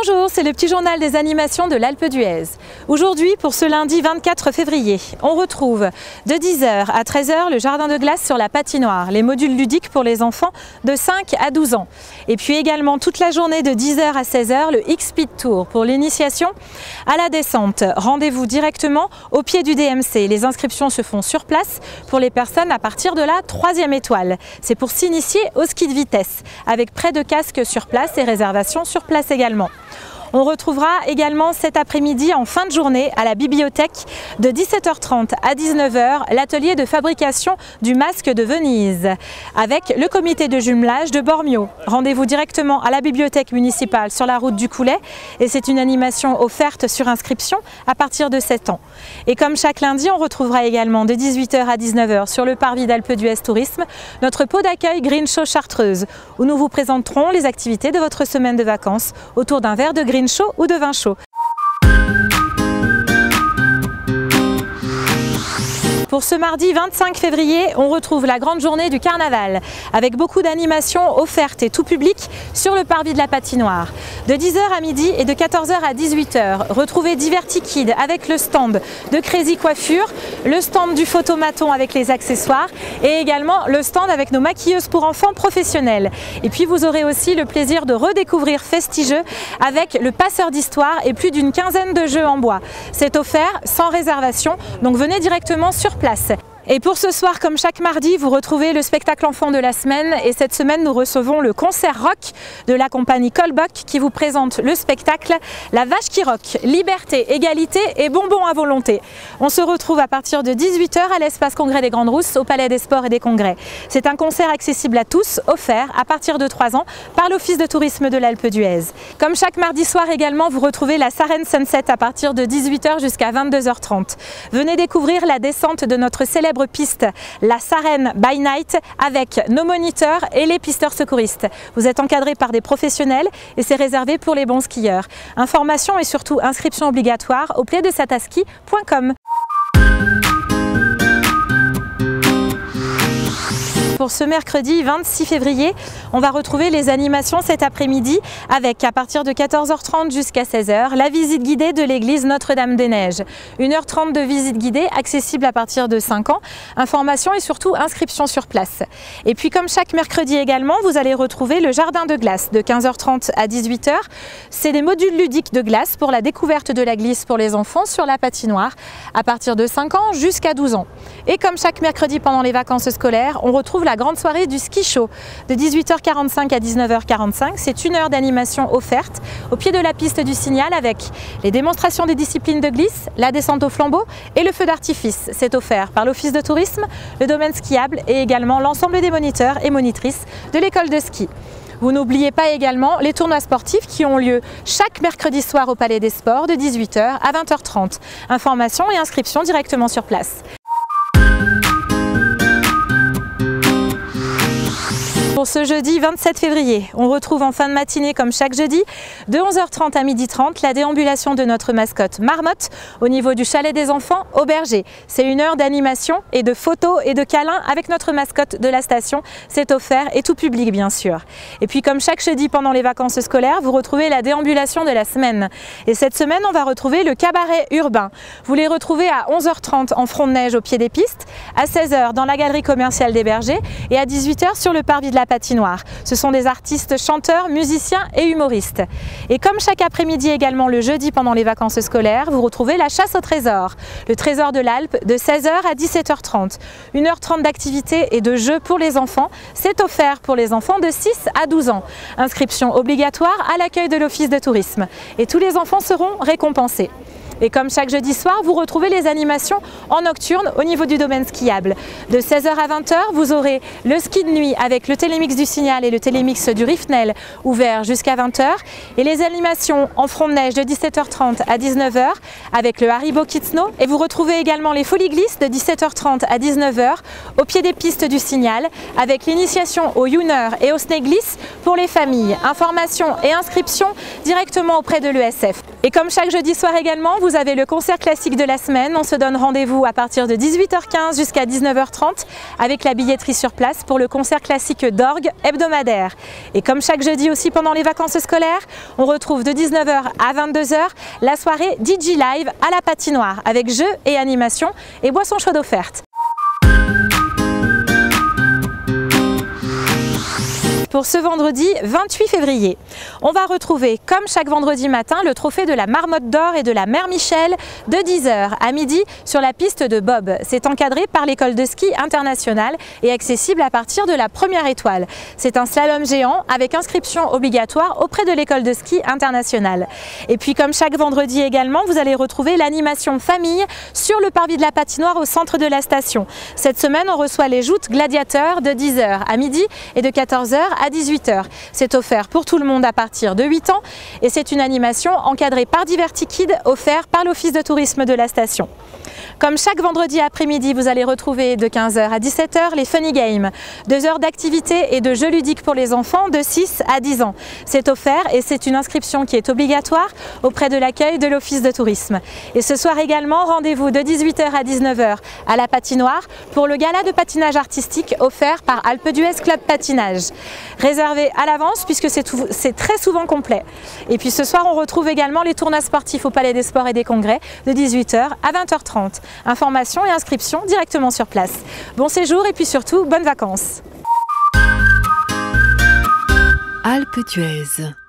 Bonjour, c'est le petit journal des animations de l'Alpe d'Huez. Aujourd'hui, pour ce lundi 24 février, on retrouve de 10h à 13h le jardin de glace sur la patinoire, les modules ludiques pour les enfants de 5 à 12 ans. Et puis également toute la journée de 10h à 16h, le X-Speed Tour pour l'initiation à la descente. Rendez-vous directement au pied du DMC. Les inscriptions se font sur place pour les personnes à partir de la 3e étoile. C'est pour s'initier au ski de vitesse, avec prêt de casque sur place et réservation sur place également. On retrouvera également cet après-midi en fin de journée à la bibliothèque de 17h30 à 19h l'atelier de fabrication du masque de Venise avec le comité de jumelage de Bormio. Rendez-vous directement à la bibliothèque municipale sur la route du Coulet et c'est une animation offerte sur inscription à partir de 7 ans. Et comme chaque lundi, on retrouvera également de 18h à 19h sur le parvis d'Alpe d'Huez Tourisme notre pot d'accueil Green Show Chartreuse où nous vous présenterons les activités de votre semaine de vacances autour d'un verre de green chaud ou de vin chaud. Pour ce mardi 25 février, on retrouve la grande journée du carnaval avec beaucoup d'animations offertes et tout public sur le parvis de la patinoire. De 10h à midi et de 14h à 18h, retrouvez Divertikids avec le stand de Crazy Coiffure, le stand du photomaton avec les accessoires et également le stand avec nos maquilleuses pour enfants professionnels. Et puis vous aurez aussi le plaisir de redécouvrir Festigeux avec le passeur d'histoire et plus d'une quinzaine de jeux en bois. C'est offert sans réservation, donc venez directement sur place. Et pour ce soir, comme chaque mardi, vous retrouvez le spectacle enfant de la semaine et cette semaine nous recevons le concert rock de la compagnie Colbock qui vous présente le spectacle La Vache qui rock, liberté, égalité et bonbons à volonté. On se retrouve à partir de 18h à l'espace Congrès des Grandes Rousses au Palais des Sports et des Congrès. C'est un concert accessible à tous, offert à partir de 3 ans par l'Office de tourisme de l'Alpe d'Huez. Comme chaque mardi soir également, vous retrouvez la Sarenne Sunset à partir de 18h jusqu'à 22h30. Venez découvrir la descente de notre célèbre piste, la Sarenne by Night, avec nos moniteurs et les pisteurs secouristes. Vous êtes encadrés par des professionnels et c'est réservé pour les bons skieurs. Information et surtout inscription obligatoire au plaidesataski.com. Pour ce mercredi 26 février, on va retrouver les animations cet après-midi avec, à partir de 14h30 jusqu'à 16h, la visite guidée de l'église Notre-Dame-des-Neiges. 1h30 de visite guidée, accessible à partir de 5 ans. Information et surtout inscription sur place. Et puis comme chaque mercredi également, vous allez retrouver le jardin de glace de 15h30 à 18h. C'est des modules ludiques de glace pour la découverte de la glisse pour les enfants sur la patinoire à partir de 5 ans jusqu'à 12 ans. Et comme chaque mercredi pendant les vacances scolaires, on retrouve la grande soirée du ski show de 18h45 à 19h45. C'est 1 heure d'animation offerte au pied de la piste du Signal avec les démonstrations des disciplines de glisse, la descente au flambeau et le feu d'artifice. C'est offert par l'Office de tourisme, le domaine skiable et également l'ensemble des moniteurs et monitrices de l'école de ski. Vous n'oubliez pas également les tournois sportifs qui ont lieu chaque mercredi soir au Palais des Sports de 18h à 20h30. Informations et inscriptions directement sur place. Pour ce jeudi 27 février, on retrouve en fin de matinée comme chaque jeudi de 11h30 à 12h30 la déambulation de notre mascotte Marmotte au niveau du chalet des enfants au Berger. C'est 1 heure d'animation et de photos et de câlins avec notre mascotte de la station. C'est offert et tout public bien sûr. Et puis comme chaque jeudi pendant les vacances scolaires, vous retrouvez la déambulation de la semaine. Et cette semaine, on va retrouver le cabaret urbain. Vous les retrouvez à 11h30 en front de neige au pied des pistes, à 16h dans la galerie commerciale des Bergers et à 18h sur le parvis de la patinoire. Ce sont des artistes, chanteurs, musiciens et humoristes. Et comme chaque après-midi également le jeudi pendant les vacances scolaires, vous retrouvez la chasse au trésor, le trésor de l'Alpe de 16h à 17h30. 1h30 d'activité et de jeux pour les enfants. C'est offert pour les enfants de 6 à 12 ans. Inscription obligatoire à l'accueil de l'Office de tourisme. Et tous les enfants seront récompensés. Et comme chaque jeudi soir, vous retrouvez les animations en nocturne au niveau du domaine skiable. De 16h à 20h, vous aurez le ski de nuit avec le télémix du Signal et le télémix du Riffnel ouvert jusqu'à 20h. Et les animations en front de neige de 17h30 à 19h avec le Haribo Kids Snow. Et vous retrouvez également les folies glisses de 17h30 à 19h au pied des pistes du Signal avec l'initiation au Youner et au Snake Gliss pour les familles. Informations et inscriptions directement auprès de l'ESF. Et comme chaque jeudi soir également, vous avez le concert classique de la semaine. On se donne rendez-vous à partir de 18h15 jusqu'à 19h30 avec la billetterie sur place pour le concert classique d'orgue hebdomadaire. Et comme chaque jeudi aussi pendant les vacances scolaires, on retrouve de 19h à 22h la soirée DJ Live à la patinoire avec jeux et animations et boissons chaudes offertes. Pour ce vendredi 28 février, on va retrouver comme chaque vendredi matin le trophée de la Marmotte d'Or et de la Mère Michel de 10h à midi sur la piste de Bob. C'est encadré par l'école de ski internationale et accessible à partir de la première étoile. C'est un slalom géant avec inscription obligatoire auprès de l'école de ski internationale. Et puis comme chaque vendredi également, vous allez retrouver l'animation famille sur le parvis de la patinoire au centre de la station. Cette semaine, on reçoit les joutes gladiateurs de 10h à midi et de 14h à 18h. C'est offert pour tout le monde à partir de 8 ans et c'est une animation encadrée par DivertiKid offert par l'office de tourisme de la station. Comme chaque vendredi après-midi, vous allez retrouver de 15h à 17h les Funny Games, 2 heures d'activité et de jeux ludiques pour les enfants de 6 à 10 ans. C'est offert et c'est une inscription qui est obligatoire auprès de l'accueil de l'office de tourisme. Et ce soir également, rendez-vous de 18h à 19h à la patinoire pour le gala de patinage artistique offert par Alpe d'Huez Club Patinage. Réservé à l'avance puisque c'est très souvent complet. Et puis ce soir, on retrouve également les tournois sportifs au Palais des Sports et des Congrès de 18h à 20h30. Informations et inscriptions directement sur place. Bon séjour et puis surtout, bonnes vacances. Alpe d'Huez.